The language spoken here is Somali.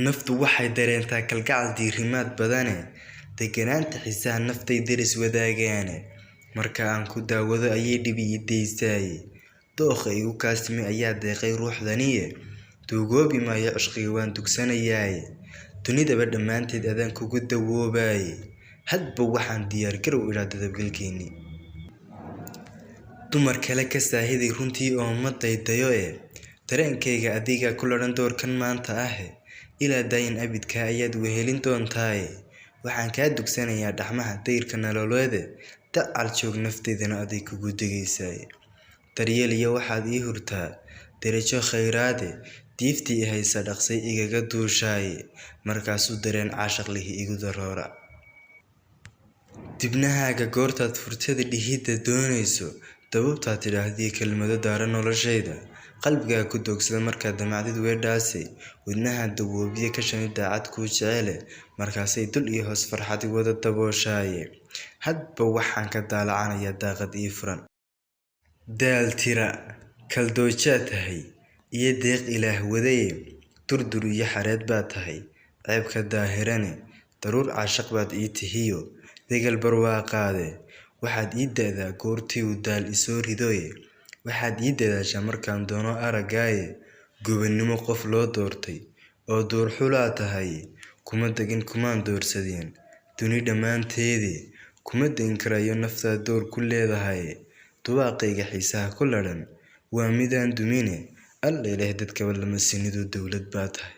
naftu waxay dareentaa kalgacal diirimaad badane deganaanta xiisaha naftay deris wadaagaane marka aan ku daawado ayay dhibi ii daysay dooqa igu kaasmi ayaa deeqay ruuxdaniye duugoobi maayo cishqiga waan dugsanayaay dunidaba dhammaanteed adaan kugu dawoobaay hadba waxaan diyaar garow ilaa dadabgalkeeni dumar kale ka saahiday runtii oo ma daydayo dareenkayga adiga ku laran doorkan maanta ah ilaa daayin abidka ayaad wehelin doontaaye waxaan kaa dugsanayaa dhaxmaha dayrka nololeede dacal joog nafteedana aday kugu degaysaay daryeel iyo waxaad ii hurtaa darajo khayraade diiftii haysa dhaqsay igaga duushaaye markaasuu dareen caashaq lihi igu daroora dibnahaaga goortaad furtada dhihidda doonayso dababtaad tidhaahdii kelmado daara noloshayda qalbigaa ku doogsada markaad damacdid weedhaasay wadnaha dawoobiye ka shani daacad kuu jecele markaasay dul iyo hoos farxadi wada dabooshaaye hadba waxaan ka daalacanayaa daaqad ii furan daal tira kaldoojaad tahay iyo deeq ilaah wadaye durdur iyo xareed baad tahay ceebka daahirane daruur caashaq baad ii tihiyo degal barwaaqaade waxaad ii da'daa goortii uu daal isoo ridoye waxaad ii dadaashaa markaan doono aragaaye gobannimo qof loo doortay oo duur xulaa tahay kuma degin kumaan doorsadeen duni dhammaanteedii kuma degin karayo naftaad door ku leedahay dubaaqayga xiisaha ku ladhan waa midaan dumine alla ilaah dadkaba lama sinidu dowlad baa tahay